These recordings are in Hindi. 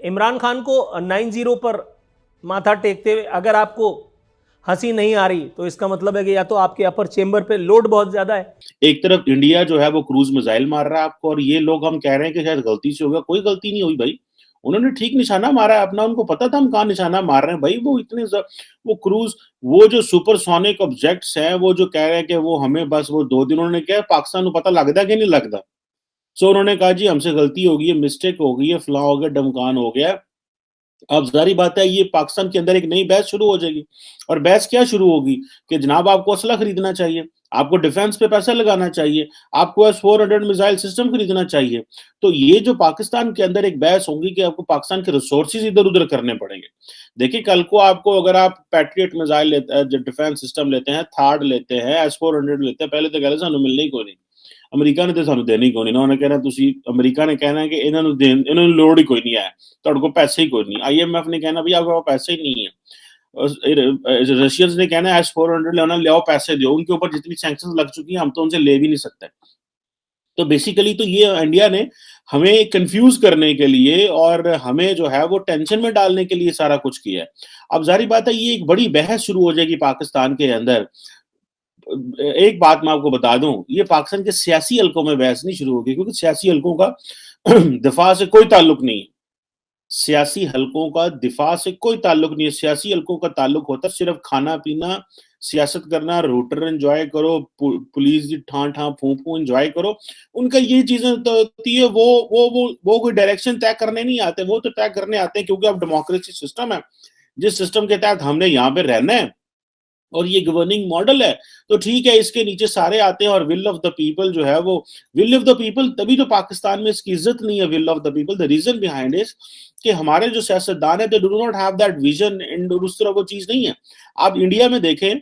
इमरान खान को 9-0 पर माथा टेकते हुए अगर आपको हंसी नहीं आ रही तो इसका मतलब है कि या तो आपके अपर चेंबर पे लोड बहुत ज्यादा है। एक तरफ इंडिया जो है वो क्रूज मिसाइल मार रहा है आपको, और ये लोग हम कह रहे हैं कि शायद गलती से हो गया। कोई गलती नहीं हुई भाई, उन्होंने ठीक निशाना मारा है अपना, उनको पता था हम कहाँ निशाना मार रहे हैं भाई। वो इतने वो क्रूज, वो जो सुपरसोनिक ऑब्जेक्ट्स हैं, वो जो कह रहे हैं कि वो हमें बस वो 2 दिन, उन्होंने क्या पाकिस्तान को पता लगता कि नहीं लगता। सो उन्होंने कहा जी हमसे गलती हो गई है, मिस्टेक हो गई है, फला हो गया, डमकान हो गया। अब जारी बात है ये पाकिस्तान के अंदर एक नई बहस शुरू हो जाएगी। और बहस क्या शुरू होगी कि जनाब आपको असला खरीदना चाहिए, आपको डिफेंस पे पैसा लगाना चाहिए, आपको S-400 मिसाइल सिस्टम खरीदना चाहिए। तो ये जो पाकिस्तान के अंदर एक बहस होगी कि आपको पाकिस्तान के रिसोर्सेज इधर उधर करने पड़ेंगे। देखिए कल को आपको अगर आप पैट्रियट मिसाइल लेते हैं, जो डिफेंस सिस्टम लेते हैं, थार्ड लेते हैं, S-400 लेते हैं, पहले तो कह रहे सानू मिलने ही कोई नहीं। ਅਮਰੀਕਾ ਨੇ ਤੇ ਸਾਨੂੰ ਦੇਣੀ ਕੋਈ ਨਹੀਂ ਨਾ, ਉਹਨੇ ਕਹਿਣਾ ਤੁਸੀਂ, ਅਮਰੀਕਾ ਨੇ ਕਹਿਣਾ ਕਿ ਇਹਨਾਂ ਨੂੰ ਲੋੜ ਹੀ ਕੋਈ नहीं है, ਤੁਹਾਡੇ ਕੋਲ पैसे ही कोई नहीं। IMF ने कहना भाई आपके पास पैसे ही नहीं है। रशियंस ने कहना S-400 लेना, ले आओ पैसे दो, उनके ऊपर जितनी सैंक्शन लग चुकी हैं हम तो उनसे ले भी नहीं सकते। तो बेसिकली तो ये इंडिया ने हमें कंफ्यूज करने के लिए और हमें जो है वो टेंशन में डालने के लिए सारा कुछ किया है। अब जारी बात है ये एक बड़ी बहस शुरू हो जाएगी पाकिस्तान के अंदर। एक बात मैं आपको बता दूं, ये पाकिस्तान के सियासी हलकों में बहस नहीं शुरू होगी, क्योंकि सियासी हलकों का दिफा से कोई ताल्लुक नहीं है। सियासी हलकों का दिफा से कोई ताल्लुक नहीं है। सियासी हलकों का ताल्लुक होता है सिर्फ खाना पीना, सियासत करना, रोटर एंजॉय करो, पुलिस की ठां ठां फू फू एंजॉय करो। उनका ये चीजें तो होती है। वो कोई डायरेक्शन तय करने नहीं आते, वो तो तय करने आते हैं क्योंकि अब डेमोक्रेसी सिस्टम है, जिस सिस्टम के तहत हमने यहाँ पे रहना है और ये गवर्निंग मॉडल है, तो ठीक है इसके नीचे सारे आते हैं। और विल ऑफ द पीपल जो है वो विल ऑफ द पीपल, तभी तो पाकिस्तान में इसकी इज्जत नहीं है। Will of the people, the reason behind is कि हमारे जो सियासतदान है, they do not have that vision, and उस तरह वो चीज नहीं है। आप इंडिया में देखें,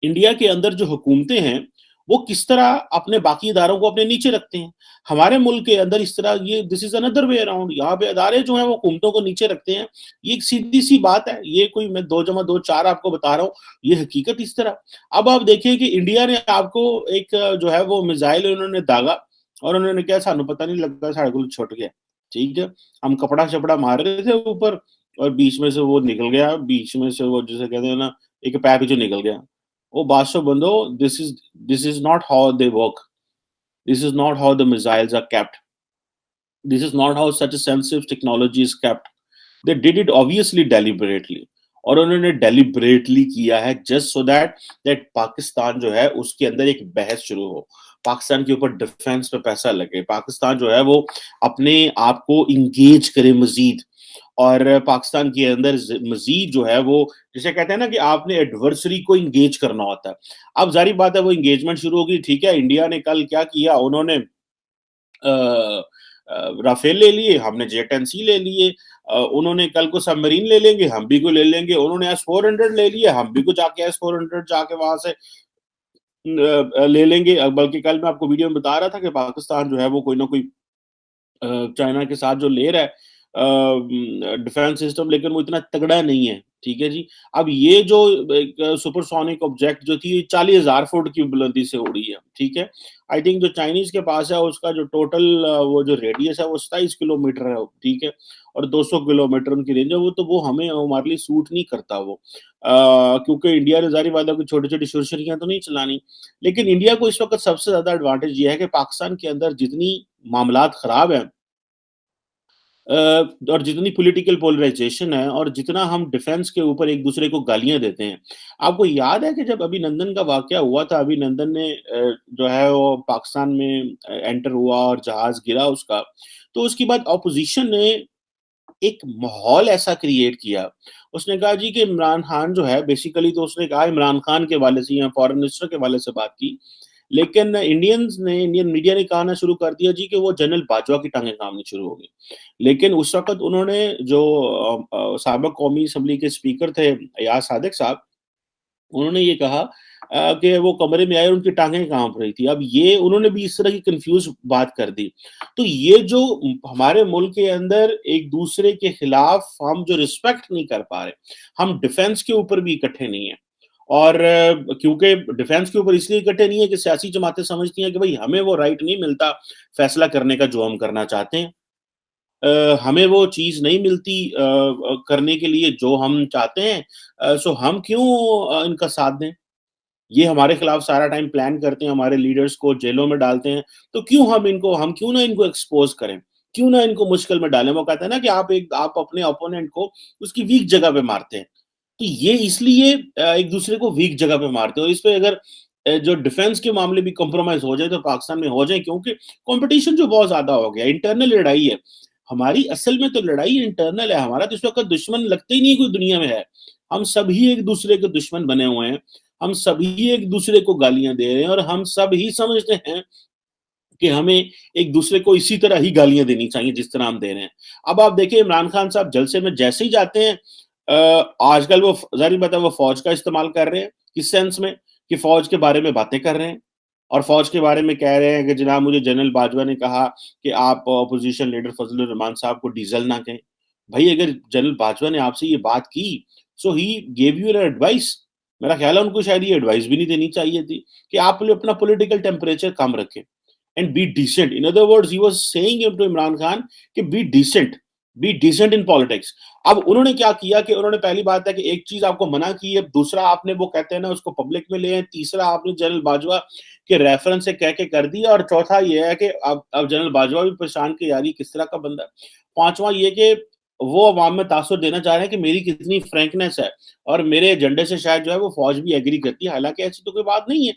इंडिया के अंदर जो हुकूमतें हैं वो किस तरह अपने बाकी इदारों को अपने नीचे रखते हैं। हमारे मुल्क के अंदर इस तरह, ये this is another way around, यहाँ पे अदारे जो हैं वो हुकूमतों को नीचे रखते हैं। ये एक सीधी सी बात है, ये कोई मैं 2+2=4 आपको बता रहा हूँ, ये हकीकत इस तरह। अब आप देखिए कि इंडिया ने आपको एक जो है वो मिसाइल उन्होंने दागा, और उन्होंने क्या सानू पता नहीं लगता, साढ़े को छुट गया। ठीक है, हम कपड़ा शपड़ा मार रहे थे ऊपर, और बीच में से वो निकल गया, बीच में से वो जिसे कहते हैं ना, एक पैक जो निकल गया। ओ बादशाह बंदो, this is not how they work, this is not how the missiles are kept, this is not how such a sensitive technology is kept. They did it obviously deliberately, और उन्होंने डेलिबरेटली किया है जस्ट सो दैट पाकिस्तान जो है उसके अंदर एक बहस शुरू हो, पाकिस्तान के ऊपर डिफेंस पे पैसा लगे, पाकिस्तान जो है वो अपने आप को इंगेज करे मजीद, और पाकिस्तान के अंदर मजीद जो है वो, जिसे कहते हैं ना कि आपने एडवर्सरी को इंगेज करना होता है। अब जारी बात है वो इंगेजमेंट शुरू होगी। ठीक है, इंडिया ने कल क्या किया, उन्होंने राफेल ले लिए, हमने J-10C ले लिए। उन्होंने कल को सबमरीन ले लेंगे, हम भी को ले लेंगे। उन्होंने S-400 ले लिया, हम भी को जाके S-400 जाके वहां से ले लेंगे। बल्कि कल मैं आपको वीडियो में बता रहा था कि पाकिस्तान जो है वो कोई ना कोई चाइना के साथ जो ले रहा है डिफेंस सिस्टम, लेकिन वो इतना तगड़ा नहीं है। ठीक है जी। अब ये जो सुपरसोनिक ऑब्जेक्ट जो थी 40,000 फुट की बुलंदी से उड़ी है। ठीक है, आई थिंक जो चाइनीज के पास है उसका जो टोटल वो जो रेडियस है वो 27 किलोमीटर है। ठीक है, और 200 किलोमीटर उनकी रेंज है। वो तो वो हमें हमारे लिए सूट नहीं करता वो, क्योंकि इंडिया ने जारी बात है कि छोटी छोटी शुरशरियां तो नहीं चलानी। लेकिन इंडिया को इस वक्त सबसे ज्यादा एडवांटेज ये है कि पाकिस्तान के अंदर जितनी मामलात खराब है, और जितनी पॉलिटिकल पोलराइजेशन है, और जितना हम डिफेंस के ऊपर एक दूसरे को गालियां देते हैं। आपको याद है कि जब अभिनंदन का वाकया हुआ था, अभिनंदन ने जो है वो पाकिस्तान में एंटर हुआ और जहाज गिरा उसका, तो उसके बाद ऑपोजिशन ने एक माहौल ऐसा क्रिएट किया। उसने कहा जी कि इमरान खान जो है, बेसिकली तो उसने कहा इमरान खान के वाले से या फॉरेन मिनिस्टर के वाले से बात की, लेकिन इंडियन मीडिया ने कहना शुरू कर दिया जी कि वो जनरल बाजवा की टांगें कामनी शुरू हो गई। लेकिन उस वक़्त उन्होंने जो साबिक़ कौमी असम्बली के स्पीकर थे अयाज सादिक साहब, उन्होंने ये कहा कि वो कमरे में आए और उनकी टांगें काँप रही थी। अब ये उन्होंने भी इस तरह की कन्फ्यूज़ बात कर दी। तो ये जो हमारे मुल्क के अंदर एक-दूसरे के खिलाफ हम जो रिस्पेक्ट नहीं कर पा रहे, हम डिफेंस के ऊपर भी इकट्ठे नहीं हैं। और क्योंकि डिफेंस के ऊपर इसलिए इकट्ठे नहीं है कि सियासी जमातें समझती हैं कि भई हमें वो राइट नहीं मिलता फैसला करने का जो हम करना चाहते हैं। हमें वो चीज़ नहीं मिलती करने के लिए जो हम चाहते हैं, सो हम क्यों इनका साथ दें? ये हमारे खिलाफ सारा टाइम प्लान करते हैं, हमारे लीडर्स को जेलों में डालते हैं, तो क्यों हम क्यों ना इनको एक्सपोज़ करें? क्यों ना इनको मुश्किल में डालें? वो कहते हैं ना कि आप अपने ओपोनेंट को उसकी वीक जगह पे मारते हैं। तो ये इसलिए एक दूसरे को वीक जगह पे मारते हैं, और इस पे अगर जो डिफेंस के मामले भी कॉम्प्रोमाइज़ हो जाए तो पाकिस्तान में हो जाए, क्योंकि कॉम्पिटिशन जो बहुत ज़्यादा हो गया है, इंटरनल लड़ाई है। हमारी असल में तो लड़ाई इंटरनल है, हमारा तो इस वक़्त दुश्मन लगता ही नहीं कोई दुनिया में है। हम सभी एक दूसरे के दुश्मन बने हुए हैं, हम सभी एक दूसरे को गालियाँ दे रहे हैं, और हम सभी समझते हैं कि हमें एक दूसरे को इसी तरह ही गालियाँ देनी चाहिए जिस तरह हम दे रहे हैं। अब आप देखिए, इमरान खान साहब जलसे में जैसे ही जाते हैं, आजकल वो ज़ाहिर बात है वो फ़ौज का इस्तेमाल कर रहे हैं, किस सेंस में कि फ़ौज के बारे में बातें कर रहे हैं, और फ़ौज के बारे में कह रहे हैं कि जनाब मुझे जनरल बाजवा ने कहा कि आप अपोज़िशन लीडर फज़लुर रहमान साहब को डीज़ल ना कहें। भई अगर जनरल बाजवा ने आपसे ये बात की, so he gave you an advice. मेरा ख़्याल है उनको शायद ये एडवाइस भी नहीं देनी चाहिए थी कि आप अपना पॉलिटिकल टेम्परेचर कम रखें। And be decent. In other words, he was saying to Imran Khan कि be decent in politics. अब उन्होंने क्या किया कि उन्होंने पहली बात है कि एक चीज आपको मना की है, दूसरा आपने वो कहते हैं ना उसको पब्लिक में ले आए, तीसरा आपने जनरल बाजवा के रेफरेंस से कह के कर दिया, और चौथा ये है कि अब जनरल बाजवा भी परेशान के यार ये किस तरह का बंदा है। पांचवा ये कि वो अवाम में तासुर देना चाह रहे हैं कि मेरी कितनी फ्रैंकनेस है, और मेरे एजेंडे से शायद जो है वो फौज भी एग्री करती है, हालांकि ऐसी तो कोई बात नहीं है।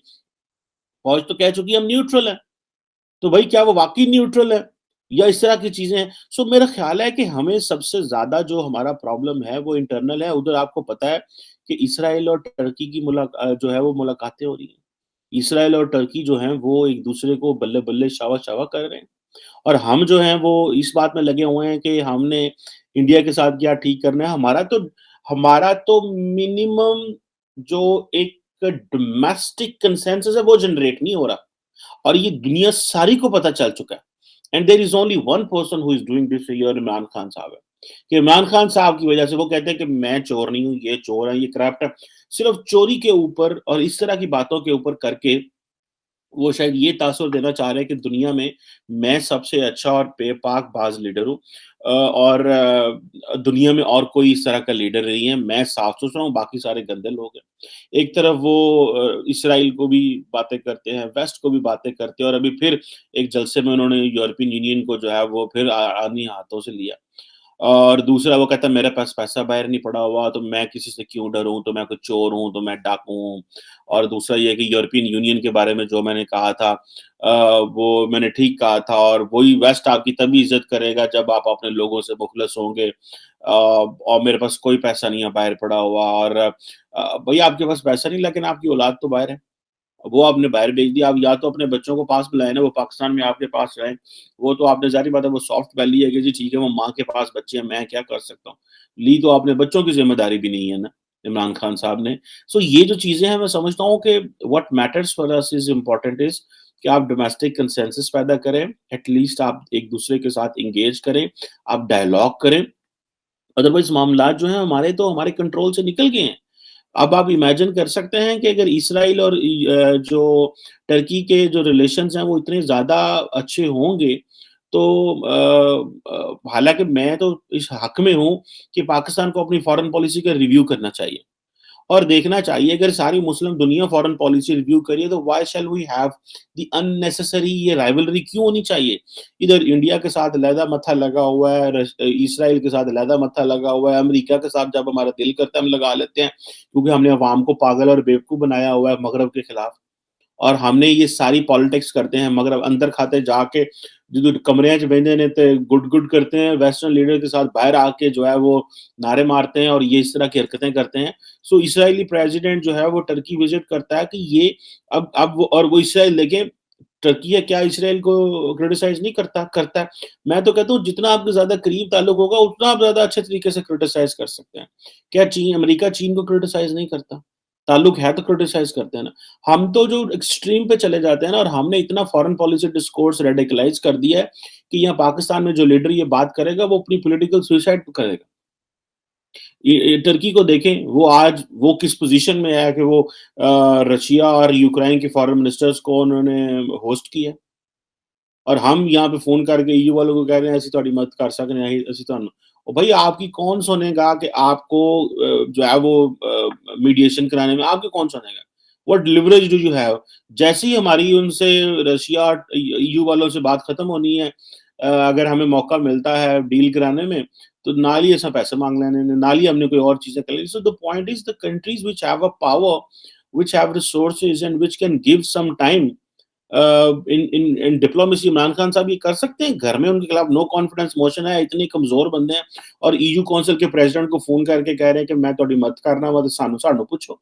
फौज तो कह चुकी है हम न्यूट्रल है। तो भाई क्या वो वाक़ई न्यूट्रल है? या इस तरह की चीज़ें हैं? सो मेरा ख़्याल है कि हमें सबसे ज़्यादा जो हमारा प्रॉब्लम है वो इंटरनल है। उधर आपको पता है कि इज़राइल और टर्की की जो है वो मुलाकातें हो रही हैं। इज़राइल और टर्की जो हैं वो एक-दूसरे को बल्ले-बल्ले, शावा-शावा कर रहे हैं। और हम जो हैं वो इस बात में लगे हुए हैं कि हमने इंडिया के साथ क्या ठीक करना है। हमारा तो मिनिमम जो एक डोमेस्टिक कंसेंसस है वो जनरेट नहीं हो रहा। और ये दुनिया सारी को पता चल चुका है। And there is only one person who is doing this, here Imran Khan साहब है। कि इमरान खान साहब की वजह से वो कहते हैं कि मैं चोर नहीं हूँ, ये चोर है, ये करप्ट है। सिर्फ चोरी के ऊपर और इस तरह की बातों के ऊपर करके वो शायद ये तासुर देना चाह रहे हैं कि दुनिया में मैं सबसे अच्छा और बेपाक-बाज़ लीडर हूँ, और दुनिया में और कोई इस तरह का लीडर नहीं है, मैं साफ-सुथरा हूँ, बाकी सारे गंदे लोग हैं। एक तरफ वो इज़राइल को भी बातें करते हैं, वेस्ट को भी बातें करते हैं, और अभी फिर एक जलसे में उन्होंने यूरोपियन यूनियन को जो है वो फिर आनी हाथों से लिया। और दूसरा वो कहता है मेरे पास पैसा बाहर नहीं पड़ा हुआ, तो मैं किसी से क्यों डरूँ, तो मैं कोई चोर हूँ, तो मैं डाकू हूँ। और दूसरा ये है कि यूरोपियन यूनियन के बारे में जो मैंने कहा था, वो मैंने ठीक कहा था, और वही वेस्ट आपकी तभी इज़्ज़त करेगा जब आप अपने लोगों से मुख़लस होंगे। और मेरे पास कोई पैसा नहीं है बाहर पड़ा हुआ, और भैया आपके पास पैसा नहीं, लेकिन आपकी औलाद तो बाहर है। वो आपने बाहर भेज दिया, आप या तो अपने बच्चों को पास बुलाएँ ना, वो पाकिस्तान में आपके पास रहें। वो तो आपने ज़ाहिर-सी बात है वो सॉफ्ट वैली है कि जी ठीक है, वो माँ के पास बच्चे हैं, मैं क्या कर सकता हूँ। ली तो आपने बच्चों की ज़िम्मेदारी भी नहीं है ना, इमरान खान साहब ने। सो ये जो चीज़ें हैं मैं समझता हूँ कि what matters for us is important is कि आप डोमेस्टिक कंसेंसस पैदा करें, एट लीस्ट आप एक-दूसरे के साथ एंगेज करें, आप डायलॉग करें। अदरवाइज़ मामलात जो हैं हमारे कंट्रोल से निकल गए हैं। अब आप इमेजिन कर सकते हैं कि अगर इसराइल और जो टर्की के जो रिलेशंस हैं वो इतने ज़्यादा अच्छे होंगे, तो हालाँकि मैं तो इस हक़ में हूँ कि पाकिस्तान को अपनी फ़ॉरेन पॉलिसी का रिव्यू करना चाहिए। और देखना चाहिए, अगर सारी मुस्लिम दुनिया फॉरेन पॉलिसी रिव्यू करिए तो why shall we have the unnecessary ये राइवलरी क्यों होनी चाहिए? इधर इंडिया के साथ अलहदा मत्था लगा हुआ है, इसराइल के साथ अलहदा मत्था लगा हुआ है, अमेरिका के साथ जब हमारा दिल करता है हम लगा लेते हैं, क्योंकि हमने अवाम को पागल और बेवकूफ़ बनाया हुआ है मगरब के खिलाफ। और हमने ये सारी पॉलिटिक्स करते हैं, मगर अब अंदर खाते जाके जो कमरे च बहिंदे ने ते गुड-गुड करते हैं, वेस्टर्न लीडर के साथ बाहर आके जो है वो नारे मारते हैं और ये इस तरह की हरकतें करते हैं। सो इज़राइली प्रेसिडेंट जो है वो टर्की विज़िट करता है कि ये अब वो इज़राइल देखें, टर्की है क्या इज़राइल को क्रिटिसाइज़ नहीं करता? करता है। मैं तो कहता हूँ जितना आपके ज़्यादा करीब ताल्लुक होगा उतना आप ज़्यादा अच्छे तरीके से क्रिटिसाइज़ कर सकते हैं। क्या अमेरिका चीन को क्रिटिसाइज़ नहीं करता? ताल्लुक है तो क्रिटिसाइज़ करते हैं ना। हम तो जो एक्सट्रीम पे चले जाते हैं ना, और हमने इतना फॉरेन पॉलिसी डिस्कोर्स रेडिकलाइज़ कर दिया है कि यहाँ पाकिस्तान में जो लीडर ये बात करेगा वो अपनी पॉलिटिकल सुसाइड करेगा। ये टर्की को देखें, वो आज वो किस पोज़ीशन में है कि वो रशिया और यूक्रेन के फॉरेन मिनिस्टर्स को उन्होंने होस्ट किया। और हम यहाँ पे फ़ोन करके ईयू वालों को कह रहे हैं, "ਅਸੀਂ ਤੁਹਾਡੀ मदद कर सकते हैं, ਅਸੀਂ ਤੁਹਾਨੂੰ।" ओ भाई आपकी कौन सुनेगा कि आपको जो है वो मीडिएशन कराने में आपकी कौन सुनेगा? What leverage do you have? जैसे ही हमारी उनसे रशिया ईयू वालों से बात खत्म होनी है, अगर हमें मौका मिलता है डील कराने में, तो नाल ही असां पैसे मांग लेने ने, नाल ही हमने कोई और चीज़ें कर लेनी। So the point is the countries which have a power, which have resources and which can give some time in diplomacy. Imran Khan साहब ये कर सकते हैं, घर में उनके खिलाफ नो कॉन्फिडेंस मोशन है, इतने कमज़ोर बंदे हैं और ईयू काउंसिल के प्रेज़िडेंट को फ़ोन करके कह रहे हैं कि मैं ਤੁਹਾਡੀ मदद करना वा ते सानू पूछो।